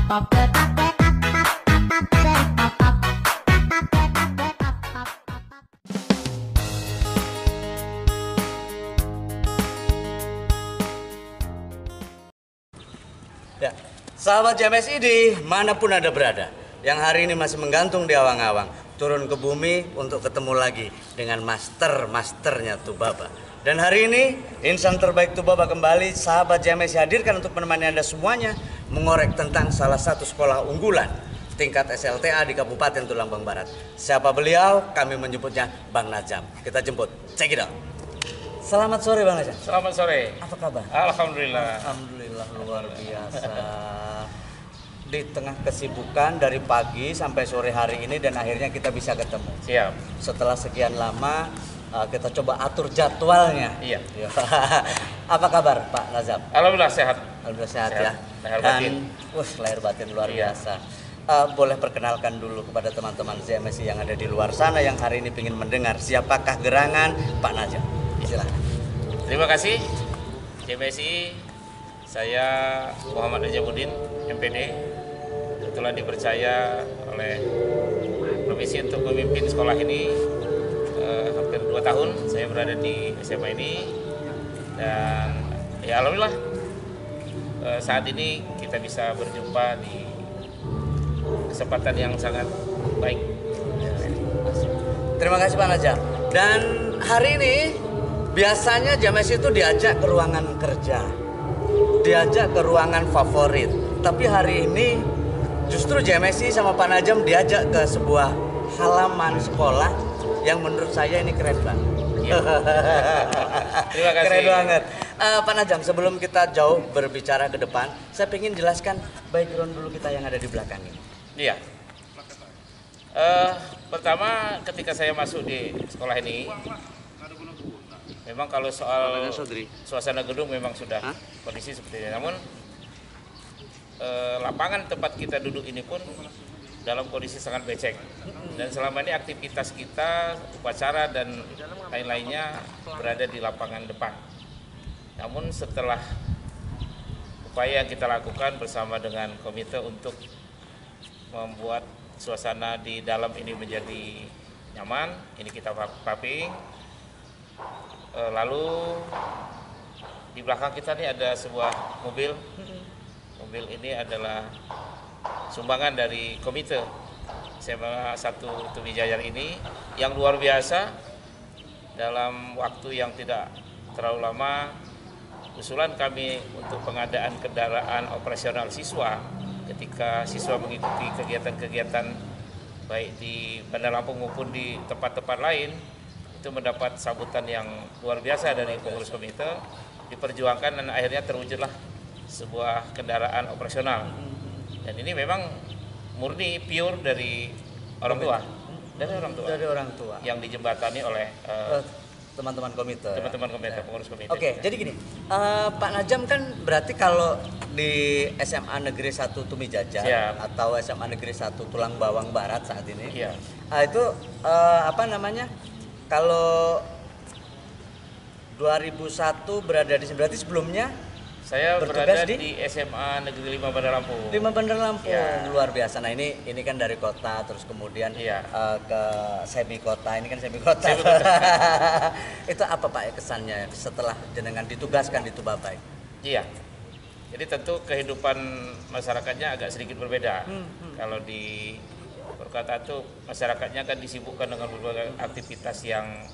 Ya, sahabat JMSI manapun Anda berada, yang hari ini masih menggantung di awang-awang, turun ke bumi untuk ketemu lagi dengan masternya Tubaba. Dan hari ini, insan terbaik Tubaba kembali, sahabat JMSI hadirkan untuk menemani Anda semuanya mengorek tentang salah satu sekolah unggulan tingkat SLTA di Kabupaten Tulang Bang Barat. Siapa beliau? Kami menyebutnya Bang Najam. Kita jemput. Check it out. Selamat sore Bang Najam. Selamat sore. Apa kabar? Alhamdulillah. Alhamdulillah luar biasa. Di tengah kesibukan dari pagi sampai sore hari ini dan akhirnya kita bisa ketemu. Siap. Setelah sekian lama kita coba atur jadwalnya. Iya. Apa kabar Pak Najam? Alhamdulillah sehat. Alhamdulillah sehat ya. Lahir batin. Lahir batin luar Iya. biasa. Boleh perkenalkan dulu kepada teman-teman JMSI yang ada di luar sana yang hari ini ingin mendengar siapakah gerangan Pak Najam. Silakan. Terima kasih JMSI. Saya Muhammad Najamuddin, MPD. Kebetulan dipercaya oleh provinsi untuk memimpin sekolah ini hampir 2 tahun. Saya berada di SMA ini dan ya alhamdulillah saat ini kita bisa berjumpa di kesempatan yang sangat baik. Terima kasih Pak Najam. Dan hari ini biasanya JMSI itu diajak ke ruangan kerja, diajak ke ruangan favorit. Tapi hari ini justru JMSI sama Pak Najam diajak ke sebuah halaman sekolah yang menurut saya ini keren banget. Ya. Terima kasih. Keren banget. Pak Najam, sebelum kita jauh berbicara ke depan, saya ingin jelaskan background dulu kita yang ada di belakang ini. Iya. Pertama ketika saya masuk di sekolah ini, memang kalau soal suasana gedung memang sudah kondisi seperti ini. Namun lapangan tempat kita duduk ini pun dalam kondisi sangat becek. Dan selama ini aktivitas kita, upacara dan lain-lainnya berada di lapangan depan. Namun setelah upaya yang kita lakukan bersama dengan komite untuk membuat suasana di dalam ini menjadi nyaman, ini kita paving. Lalu di belakang kita nih ada sebuah mobil. Mobil ini adalah sumbangan dari komite SMA 1 Tumijayan ini yang luar biasa. Dalam waktu yang tidak terlalu lama, usulan kami untuk pengadaan kendaraan operasional siswa ketika siswa mengikuti kegiatan-kegiatan baik di Bandar Lampung maupun di tempat-tempat lain, itu mendapat sambutan yang luar biasa dari pengurus komite, diperjuangkan dan akhirnya terwujudlah sebuah kendaraan operasional. Dan ini memang murni pure dari orang tua, dari orang tua yang dijembatani oleh teman-teman komite. Teman-teman komite, pengurus komite. Oke, jadi gini, Pak Najam kan berarti kalau di SMA Negeri 1 Tumijajan atau SMA Negeri 1 Tulang Bawang Barat saat ini, itu apa namanya? Kalau 2001 berada di sini, berarti sebelumnya saya berada di SMA Negeri 5 Bandar Lampung. 5 Bandar Lampung, luar biasa. Nah ini kan dari kota, terus kemudian ke semi kota. Ini kan semi kota. Itu apa Pak kesannya setelah jenengan ditugaskan di Tubaba? Iya. Jadi tentu kehidupan masyarakatnya agak sedikit berbeda. Kalau di perkotaan itu masyarakatnya kan disibukkan dengan berbagai aktivitas yang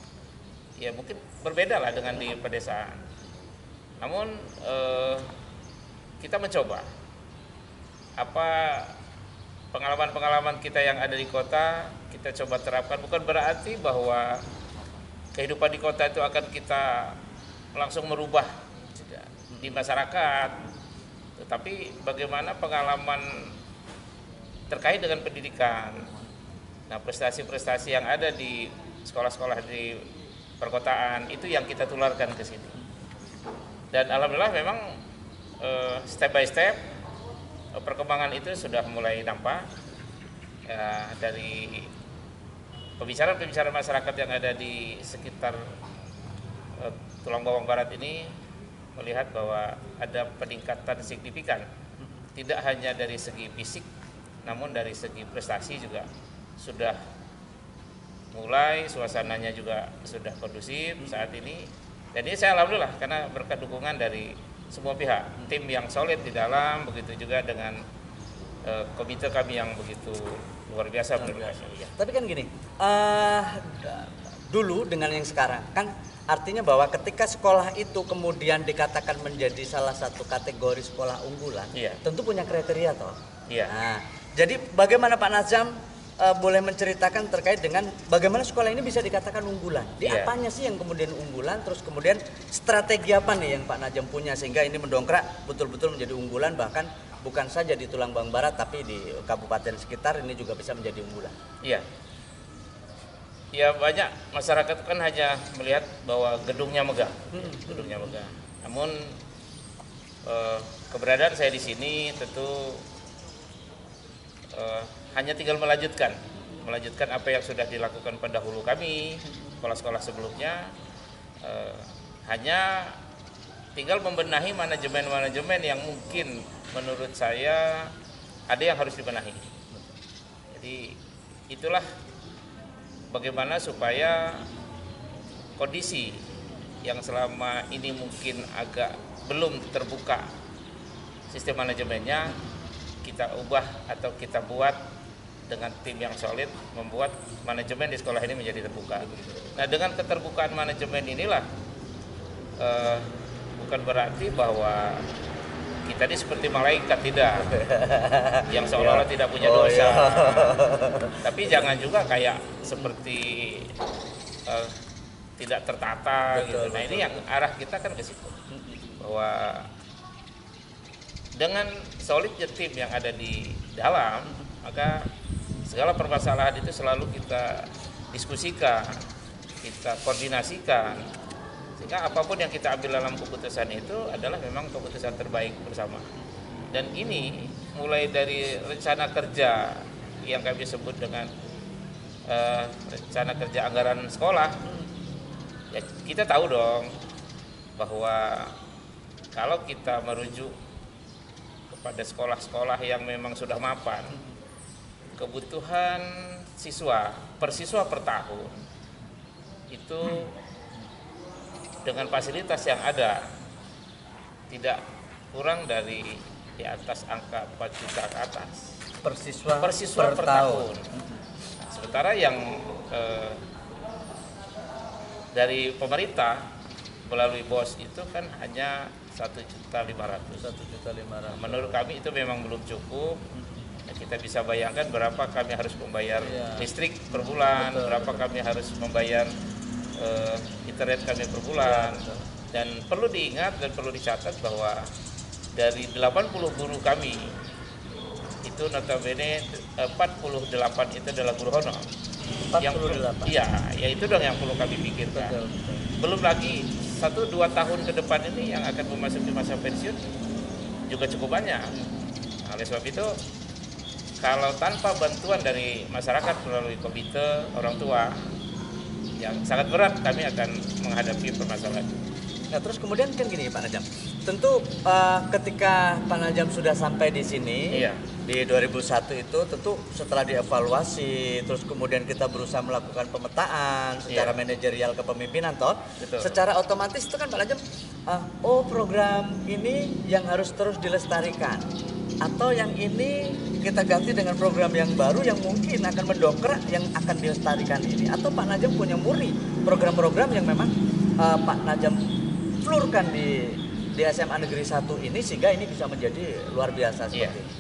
ya mungkin berbeda lah dengan di pedesaan. Namun kita mencoba apa pengalaman-pengalaman kita yang ada di kota kita coba terapkan. Bukan berarti bahwa kehidupan di kota itu akan kita langsung merubah di masyarakat, tetapi bagaimana pengalaman terkait dengan pendidikan. Nah, prestasi-prestasi yang ada di sekolah-sekolah di perkotaan itu yang kita tularkan ke sini. Dan alhamdulillah memang step by step perkembangan itu sudah mulai nampak dari pembicaraan-pembicaraan masyarakat yang ada di sekitar Tulang Bawang Barat ini, melihat bahwa ada peningkatan signifikan tidak hanya dari segi fisik, namun dari segi prestasi juga sudah mulai, suasananya juga sudah kondusif saat ini. Jadi saya alhamdulillah karena berkat dukungan dari semua pihak, tim yang solid di dalam, begitu juga dengan komite kami yang begitu luar biasa. Ya. Tapi kan gini, dulu dengan yang sekarang kan artinya bahwa ketika sekolah itu kemudian dikatakan menjadi salah satu kategori sekolah unggulan, iya, tentu punya kriteria toh. Iya. Nah, jadi bagaimana Pak Nazam boleh menceritakan terkait dengan bagaimana sekolah ini bisa dikatakan unggulan? Di Iya. apanya sih yang kemudian unggulan? Terus kemudian strategi apa nih yang Pak Nazam punya sehingga ini mendongkrak betul-betul menjadi unggulan, bahkan bukan saja di Tulang Bang Barat tapi di kabupaten sekitar ini juga bisa menjadi unggulan. Iya. Ya banyak masyarakat kan hanya melihat bahwa gedungnya megah, gedungnya megah. Namun keberadaan saya di sini tentu hanya tinggal melanjutkan apa yang sudah dilakukan pendahulu kami, sekolah-sekolah sebelumnya. Hanya tinggal membenahi manajemen-manajemen yang mungkin menurut saya ada yang harus dibenahi. Jadi itulah bagaimana supaya kondisi yang selama ini mungkin agak belum terbuka sistem manajemennya, kita ubah atau kita buat dengan tim yang solid, membuat manajemen di sekolah ini menjadi terbuka. Nah, dengan keterbukaan manajemen inilah bukan berarti bahwa kita ini seperti malaikat, tidak, yang seolah-olah tidak punya dosa. Tapi jangan juga kayak seperti tidak tertata gitu. Nah, ini yang arah kita kan ke situ, bahwa dengan solidnya tim yang ada di dalam, maka segala permasalahan itu selalu kita diskusikan, kita koordinasikan, sehingga apapun yang kita ambil dalam keputusan itu adalah memang keputusan terbaik bersama. Dan ini mulai dari rencana kerja yang kami sebut dengan rencana kerja anggaran sekolah, ya kita tahu dong bahwa kalau kita merujuk kepada sekolah-sekolah yang memang sudah mapan, kebutuhan siswa per siswa per tahun itu dengan fasilitas yang ada tidak kurang dari di atas angka 4 juta ke atas Per siswa per tahun. Sementara yang dari pemerintah melalui BOS itu kan hanya 1.500.000. Menurut kami itu memang belum cukup. Kita bisa bayangkan berapa kami harus membayar listrik per bulan, berapa kami harus membayar internet kami per bulan. Dan perlu diingat dan perlu dicatat bahwa dari 80 guru kami itu notabene 48 itu adalah guru honor. 48. Iya, ya itu dong yang perlu kami pikirkan. Betul. Belum lagi 1-2 tahun ke depan ini yang akan memasuki masa pensiun juga cukup banyak. Oleh sebab itu, kalau tanpa bantuan dari masyarakat melalui komite orang tua, yang sangat berat kami akan menghadapi permasalahan. Nah, terus kemudian kan gini Pak Najam, tentu ketika Pak Najam sudah sampai di sini, Iya. di 2001 itu tentu setelah dievaluasi, terus kemudian kita berusaha melakukan pemetaan secara manajerial kepemimpinan toh, Betul. secara otomatis itu kan Pak Najam, program ini yang harus terus dilestarikan, atau yang ini kita ganti dengan program yang baru yang mungkin akan mendongkrak yang akan dilestarikan ini, atau Pak Najam punya murni program-program yang memang Pak Najam flurkan di SMA Negeri 1 ini sehingga ini bisa menjadi luar biasa seperti ini.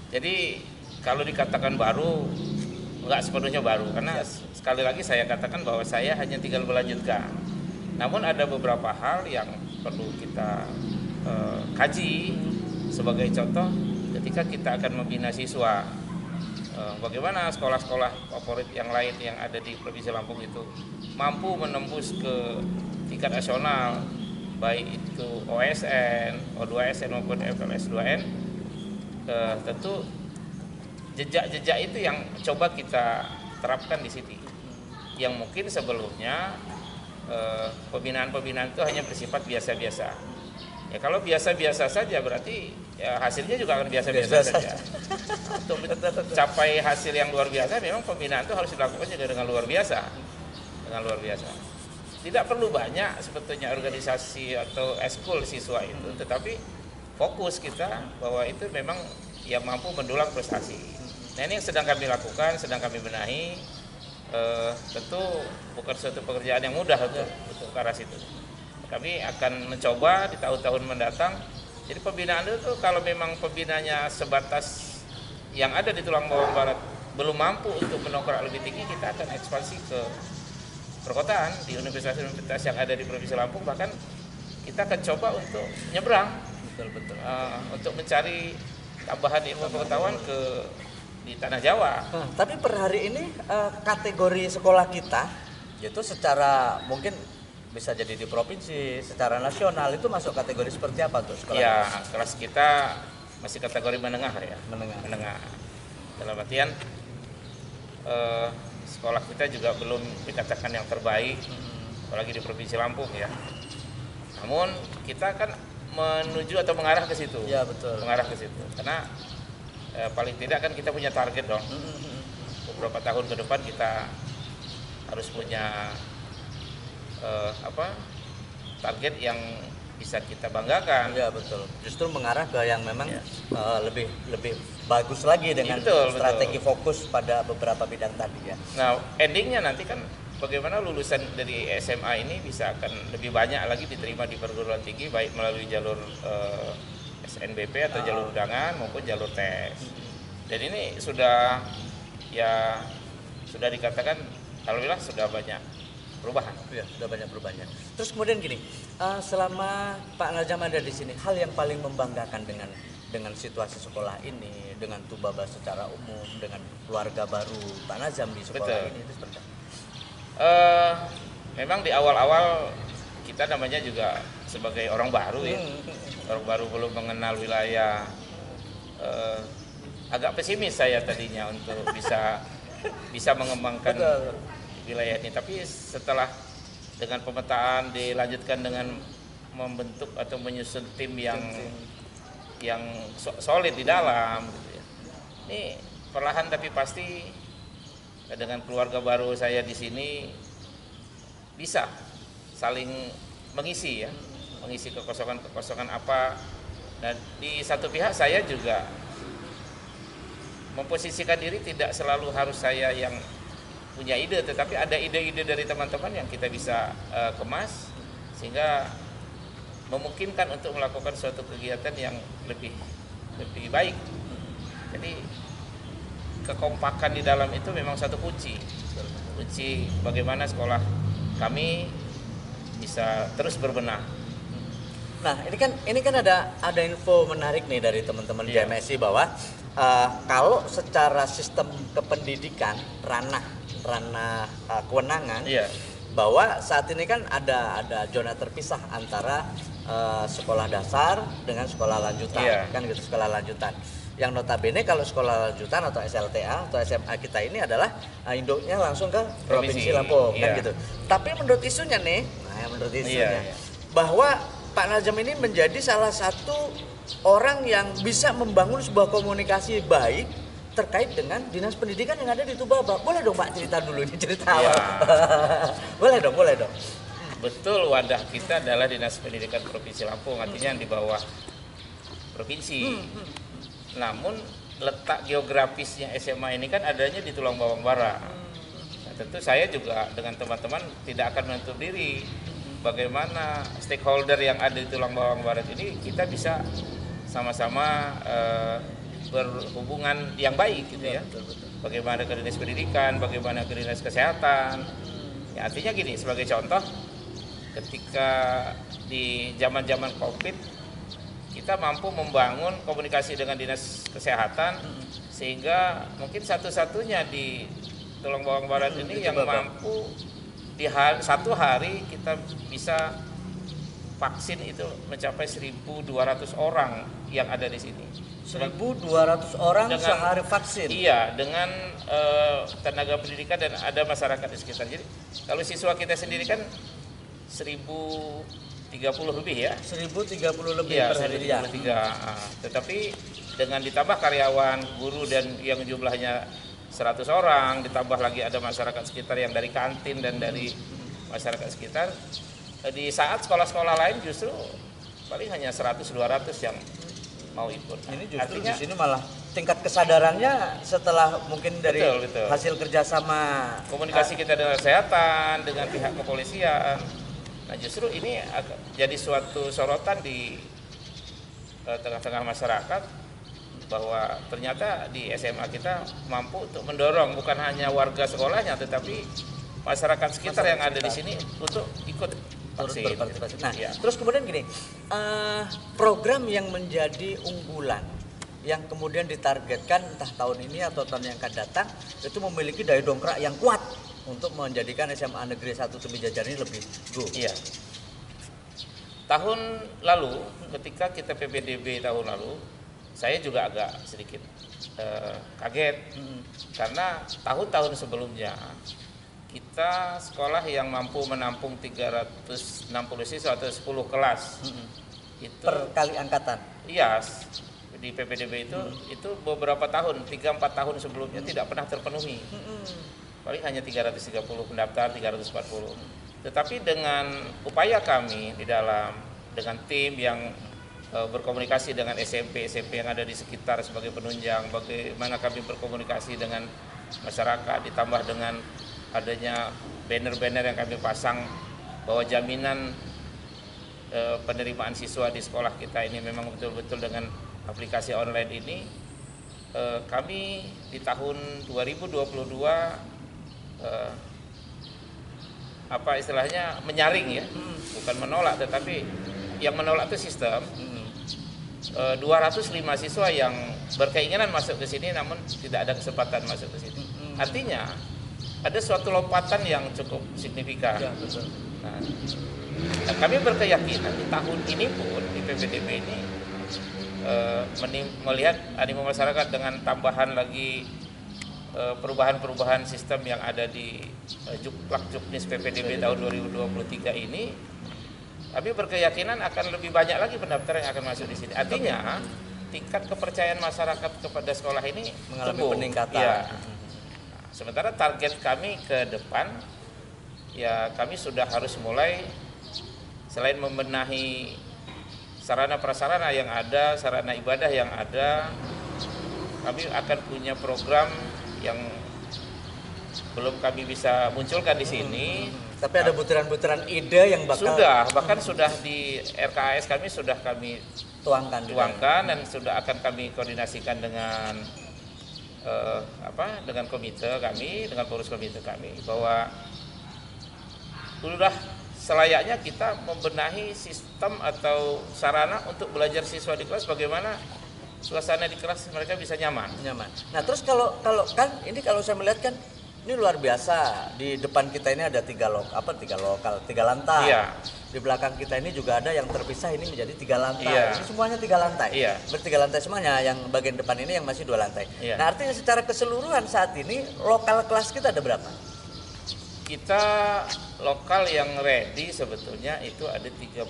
Jadi kalau dikatakan baru, enggak sepenuhnya baru, karena sekali lagi saya katakan bahwa saya hanya tinggal melanjutkan. Namun ada beberapa hal yang perlu kita kaji. Sebagai contoh, ketika kita akan membina siswa, bagaimana sekolah-sekolah favorit yang lain yang ada di Provinsi Lampung itu mampu menembus ke tingkat nasional, baik itu OSN, O2SN maupun FLS2N, tentu jejak-jejak itu yang coba kita terapkan di sini. Yang mungkin sebelumnya pembinaan-pembinaan itu hanya bersifat biasa-biasa. Ya kalau biasa-biasa saja berarti ya hasilnya juga akan biasa-biasa Biasa saja. Untuk mencapai hasil yang luar biasa memang pembinaan itu harus dilakukan juga dengan luar biasa. Dengan luar biasa. Tidak perlu banyak sebetulnya organisasi atau eskul siswa itu, tetapi fokus kita bahwa itu memang yang mampu mendulang prestasi. Nah ini yang sedang kami lakukan, sedang kami benahi. Tentu bukan suatu pekerjaan yang mudah untuk ke arah situ. Kami akan mencoba di tahun-tahun mendatang. Jadi pembinaan itu kalau memang pembinanya sebatas yang ada di Tulang Bawang Barat belum mampu untuk mendongkrak lebih tinggi, kita akan ekspansi ke perkotaan di universitas-universitas yang ada di Provinsi Lampung. Bahkan kita akan coba untuk nyebrang, untuk mencari tambahan ilmu pengetahuan di tanah Jawa. Tapi per hari ini kategori sekolah kita itu secara mungkin bisa jadi di provinsi, secara nasional itu masuk kategori seperti apa tuh sekolah? Ya, kelas kita masih kategori menengah ya. Menengah. Dalam artian sekolah kita juga belum dikatakan yang terbaik, apalagi di Provinsi Lampung ya. Namun kita akan menuju atau mengarah ke situ. Ya betul. Mengarah ke situ. Karena paling tidak kan kita punya target dong. Beberapa tahun ke depan kita harus punya target yang bisa kita banggakan. Ya betul. Justru mengarah ke yang memang lebih bagus lagi dengan strategi fokus pada beberapa bidang tadi ya. Nah endingnya nanti kan bagaimana lulusan dari SMA ini bisa akan lebih banyak lagi diterima di perguruan tinggi, baik melalui jalur SNBP atau jalur undangan maupun jalur tes. Dan ini sudah dikatakan alhamdulillah sudah banyak perubahan. Ya, sudah banyak perubahannya. Terus kemudian gini, selama Pak Najam ada di sini, hal yang paling membanggakan dengan situasi sekolah ini, dengan Tubaba secara umum, dengan keluarga baru Pak Najam di sekolah ini itu seperti apa? Memang di awal-awal kita namanya juga sebagai orang baru ya. Orang baru belum mengenal wilayah. Agak pesimis saya tadinya untuk bisa mengembangkan wilayah ini. Tapi setelah dengan pemetaan dilanjutkan dengan membentuk atau menyusun tim yang solid di dalam gitu ya. Ini perlahan tapi pasti dengan keluarga baru saya di sini bisa saling mengisi ya, mengisi kekosongan apa. Dan di satu pihak saya juga memposisikan diri tidak selalu harus saya yang punya ide, tetapi ada ide-ide dari teman-teman yang kita bisa kemas sehingga memungkinkan untuk melakukan suatu kegiatan yang lebih baik. Jadi kekompakan di dalam itu memang satu kunci bagaimana sekolah kami bisa terus berbenah. Nah, ini kan ada info menarik nih dari teman-teman JMSI bahwa kalau secara sistem kependidikan ranah kewenangan, bahwa saat ini kan ada zona terpisah antara sekolah dasar dengan sekolah lanjutan, kan gitu, sekolah lanjutan. Yang notabene kalau sekolah lanjutan atau SLTA atau SMA kita ini adalah induknya langsung ke Provinsi Lampung, kan gitu. Tapi menurut isunya nih, bahwa Pak Najam ini menjadi salah satu orang yang bisa membangun sebuah komunikasi baik terkait dengan dinas pendidikan yang ada di Tubaba. Boleh dong Pak cerita dulu ini, cerita awal. Boleh dong. Betul, wadah kita adalah Dinas Pendidikan Provinsi Lampung, artinya yang di bawah provinsi. Namun letak geografisnya SMA ini kan adanya di Tulang Bawang Barat. Nah, tentu saya juga dengan teman-teman tidak akan menutup diri bagaimana stakeholder yang ada di Tulang Bawang Barat ini kita bisa sama-sama berhubungan yang baik gitu ya. Bagaimana ke dinas pendidikan, bagaimana ke dinas kesehatan. Ya, artinya gini, sebagai contoh, ketika di zaman-zaman COVID kita mampu membangun komunikasi dengan dinas kesehatan sehingga mungkin satu-satunya di Tulang Bawang Barat ini yang mampu di satu hari kita bisa vaksin itu mencapai 1.200 orang yang ada di sini. 1.200 orang dengan, sehari vaksin? Iya, dengan tenaga pendidikan dan ada masyarakat di sekitar. Jadi kalau siswa kita sendiri kan 1.300 1030 lebih ya. 1030 lebih Iya, per hari ya. 1033. Tetapi dengan ditambah karyawan, guru dan yang jumlahnya 100 orang, ditambah lagi ada masyarakat sekitar yang dari kantin dan dari masyarakat sekitar. Di saat sekolah-sekolah lain justru paling hanya 100-200 yang mau ikut. Ini justru Artinya, di sini malah tingkat kesadarannya setelah mungkin dari Betul. hasil kerjasama komunikasi kita dengan kesehatan, dengan pihak kepolisian. Nah justru ini jadi suatu sorotan di tengah-tengah masyarakat bahwa ternyata di SMA kita mampu untuk mendorong bukan hanya warga sekolahnya tetapi masyarakat sekitar yang ada di sini untuk ikut turut vaksin. berpartisipasi. Nah, Ya. terus kemudian gini, program yang menjadi unggulan yang kemudian ditargetkan entah tahun ini atau tahun yang akan datang itu memiliki daya dongkrak yang kuat untuk menjadikan SMA Negeri 1 Tumijajar ini lebih go. Iya. Tahun lalu ketika kita PPDB tahun lalu, saya juga agak sedikit kaget karena tahun-tahun sebelumnya kita sekolah yang mampu menampung 360 siswa atau 10 kelas itu Per kali angkatan. iya di PPDB itu beberapa tahun 3-4 tahun sebelumnya tidak pernah terpenuhi. Paling hanya 330 pendaftar, 340. Tetapi dengan upaya kami di dalam dengan tim yang berkomunikasi dengan SMP yang ada di sekitar sebagai penunjang, bagaimana kami berkomunikasi dengan masyarakat, ditambah dengan adanya banner-banner yang kami pasang bahwa jaminan penerimaan siswa di sekolah kita ini memang betul-betul dengan aplikasi online ini, kami di tahun 2022 apa istilahnya menyaring ya, bukan menolak, tetapi yang menolak itu sistem. 205 siswa yang berkeinginan masuk ke sini namun tidak ada kesempatan masuk ke sini. Artinya ada suatu lompatan yang cukup signifikan. Ya, betul. Nah, kami berkeyakinan di tahun ini pun di PPDB ini melihat animo masyarakat dengan tambahan lagi perubahan-perubahan sistem yang ada di Juknis PPDB tahun 2023 ini, kami berkeyakinan akan lebih banyak lagi pendaftar yang akan masuk di sini. Artinya tingkat kepercayaan masyarakat kepada sekolah ini Mengalami tumbuh. peningkatan. Ya. Sementara target kami ke depan, ya kami sudah harus mulai selain membenahi sarana prasarana yang ada, sarana ibadah yang ada, kami akan punya program yang belum kami bisa munculkan di sini. Tapi ada butiran-butiran ide yang bakal Bahkan sudah di RKAS kami sudah kami tuangkan dan sudah akan kami koordinasikan dengan dengan komite kami, dengan pengurus komite kami bahwa sudah selayaknya kita membenahi sistem atau sarana untuk belajar siswa di kelas, bagaimana suasana di kelas mereka bisa nyaman. Nah, terus kalau kan ini kalau saya melihat kan ini luar biasa. Di depan kita ini ada tiga lantai. Iya. Di belakang kita ini juga ada yang terpisah ini menjadi 3 lantai. Iya. Ini semuanya 3 lantai. Iya. Bertiga lantai semuanya, yang bagian depan ini yang masih 2 lantai. Iya. Nah, artinya secara keseluruhan saat ini lokal kelas kita ada berapa? Kita lokal yang ready sebetulnya itu ada 32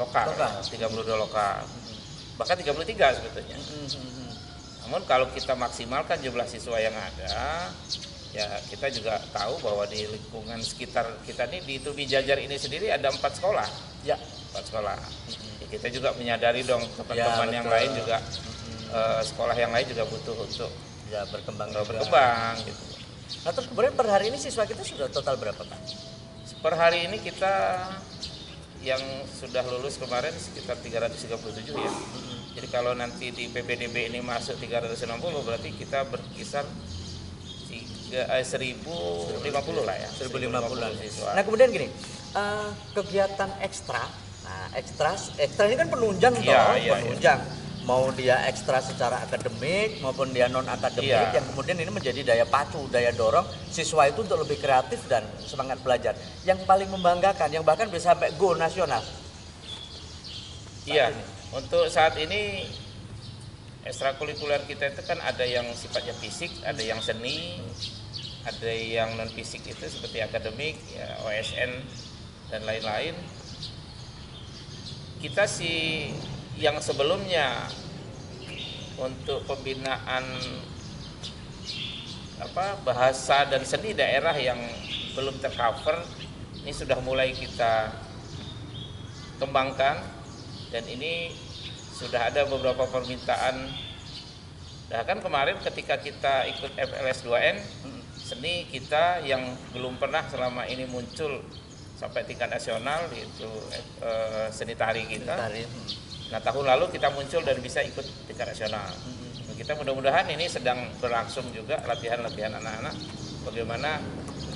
lokal. 32 lokal. Bahkan 33 sebetulnya. Namun kalau kita maksimalkan jumlah siswa yang ada, ya kita juga tahu bahwa di lingkungan sekitar kita ini di Tumijajar ini sendiri ada 4 sekolah. Ya, 4 sekolah. Ya, kita juga menyadari dong teman-teman yang betul. lain juga sekolah yang lain juga butuh untuk ya berkembang gitu. Nah, terus kemudian per hari ini siswa kita sudah total berapa, Pak? Per hari ini kita yang sudah lulus kemarin sekitar 337 ya. Jadi kalau nanti di PPDB ini masuk 360 berarti kita berkisar 1050 lah ya. 1050 siswa. Nah, kemudian gini, kegiatan ekstra. Nah, ekstra ini kan penunjang Iya, toh, iya, penunjang. Mau dia ekstra secara akademik maupun dia non akademik, Iya. yang kemudian ini menjadi daya pacu, daya dorong siswa itu untuk lebih kreatif dan semangat belajar. Yang paling membanggakan, yang bahkan bisa sampai go nasional. Iya, untuk saat ini ekstrakurikuler kita itu kan ada yang sifatnya fisik, ada yang seni, ada yang non fisik itu seperti akademik, ya, OSN dan lain-lain. kita sih yang sebelumnya untuk pembinaan bahasa dan seni daerah yang belum tercover ini sudah mulai kita kembangkan, dan ini sudah ada beberapa permintaan. Nah kan kemarin ketika kita ikut FLS 2N seni kita yang belum pernah selama ini muncul sampai tingkat nasional, yaitu seni tari kita. Nah tahun lalu kita muncul dan bisa ikut tingkat nasional. Kita mudah-mudahan ini sedang berlangsung juga latihan-latihan anak-anak bagaimana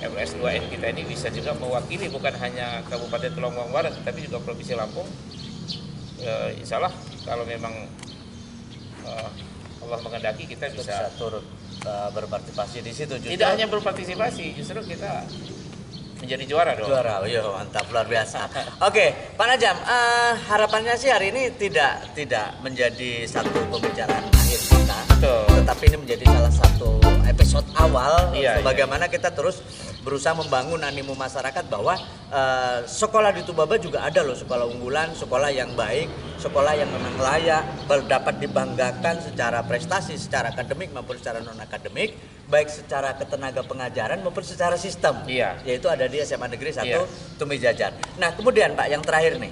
FLS 2N kita ini bisa juga mewakili bukan hanya Kabupaten Tulungagung Barat tapi juga Provinsi Lampung. Insya Allah kalau memang Allah menghendaki kita bisa turut berpartisipasi di situ. Tidak hanya berpartisipasi, justru kita menjadi juara dong. Juara, iya mantap, luar biasa. Oke, Pak Najam, harapannya sih hari ini tidak menjadi satu pembicaraan akhir kita, tetapi ini menjadi salah satu episode awal bagaimana kita terus berusaha membangun animo masyarakat bahwa sekolah di Tubaba juga ada loh sekolah unggulan, sekolah yang baik, sekolah yang memang layak, dapat dibanggakan secara prestasi, secara akademik maupun secara non akademik, baik secara ketenaga pengajaran maupun secara sistem. Yaitu ada di SMA Negeri 1 Tumi Jajar. Nah kemudian Pak yang terakhir nih,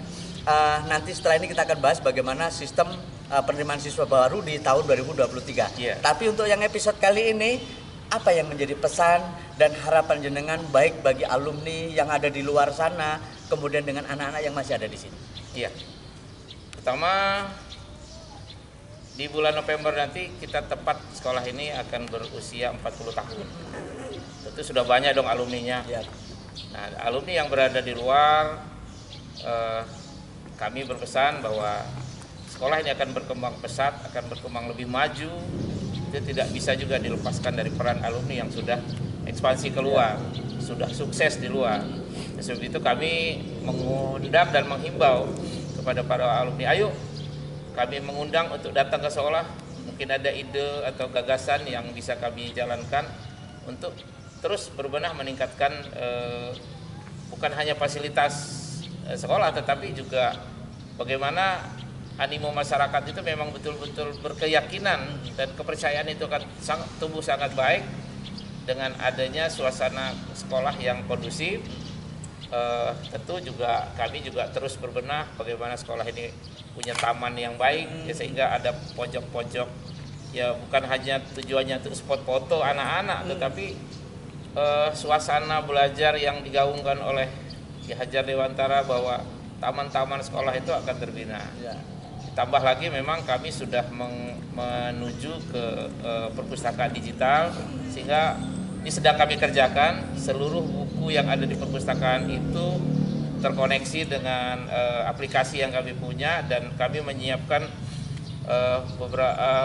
nanti setelah ini kita akan bahas bagaimana sistem penerimaan siswa baru di tahun 2023. Tapi untuk yang episode kali ini, apa yang menjadi pesan dan harapan jenengan baik bagi alumni yang ada di luar sana, kemudian dengan anak-anak yang masih ada di sini? Pertama, di bulan November nanti kita tepat sekolah ini akan berusia 40 tahun. Tentu sudah banyak dong alumninya. Nah, alumni yang berada di luar, kami berpesan bahwa sekolah ini akan berkembang pesat, akan berkembang lebih maju. Itu tidak bisa juga dilepaskan dari peran alumni yang sudah ekspansi keluar, sudah sukses di luar. Sebab itu kami mengundang dan menghimbau kepada para alumni, ayo kami mengundang untuk datang ke sekolah. Mungkin ada ide atau gagasan yang bisa kami jalankan untuk terus berbenah meningkatkan bukan hanya fasilitas sekolah, tetapi juga bagaimana animo masyarakat itu memang betul-betul berkeyakinan dan kepercayaan itu akan tumbuh sangat baik dengan adanya suasana sekolah yang kondusif. Tentu juga kami juga terus berbenah bagaimana sekolah ini punya taman yang baik, sehingga ada pojok-pojok ya bukan hanya tujuannya untuk spot foto anak-anak, tetapi suasana belajar yang digaungkan oleh Ki Hajar Dewantara bahwa taman-taman sekolah itu akan terbina. Tambah lagi memang kami sudah menuju ke perpustakaan digital, sehingga ini sedang kami kerjakan. Seluruh buku yang ada di perpustakaan itu terkoneksi dengan aplikasi yang kami punya, dan kami menyiapkan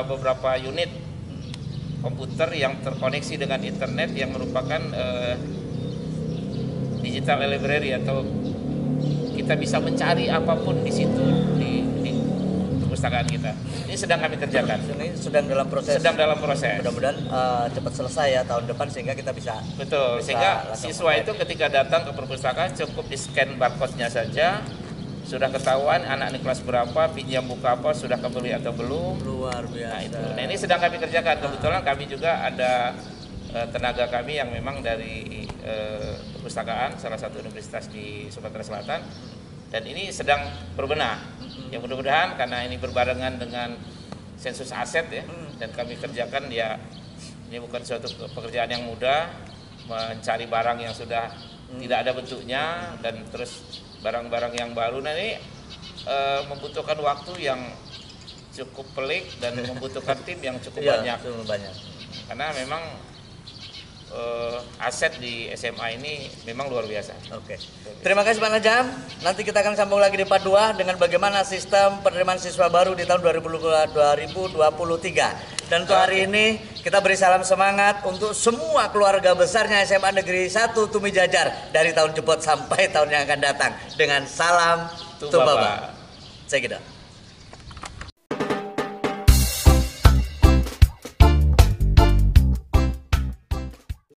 beberapa unit komputer yang terkoneksi dengan internet yang merupakan digital library, atau kita bisa mencari apapun di situ di perpustakaan kita. Ini sedang kami kerjakan. Ini sedang dalam proses. Mudah-mudahan cepat selesai ya tahun depan, sehingga kita bisa. Betul. Sehingga siswa itu ketika datang ke perpustakaan cukup di scan barcode-nya saja, sudah ketahuan anak ini kelas berapa, pinjam buku apa, sudah kebeli atau belum. Luar biasa. Nah, itu. Nah, ini sedang kami kerjakan. Kebetulan kami juga ada tenaga kami yang memang dari perpustakaan salah satu universitas di Sumatera Selatan, dan ini sedang berbenah. Ya mudah-mudahan karena ini berbarengan dengan sensus aset ya, dan kami kerjakan ya, ini bukan suatu pekerjaan yang mudah, mencari barang yang sudah tidak ada bentuknya dan terus barang-barang yang baru. Nah ini membutuhkan waktu yang cukup pelik dan membutuhkan tim yang cukup banyak. Karena memang aset di SMA ini memang luar biasa. Oke. Terima kasih Pak Najam. Nanti kita akan sambung lagi di part 2 dengan bagaimana sistem penerimaan siswa baru di tahun 2023. Dan untuk hari ini kita beri salam semangat untuk semua keluarga besarnya SMA Negeri 1 Tumi Jajar dari tahun jebot sampai tahun yang akan datang. Dengan salam Tubaba. Saya kira.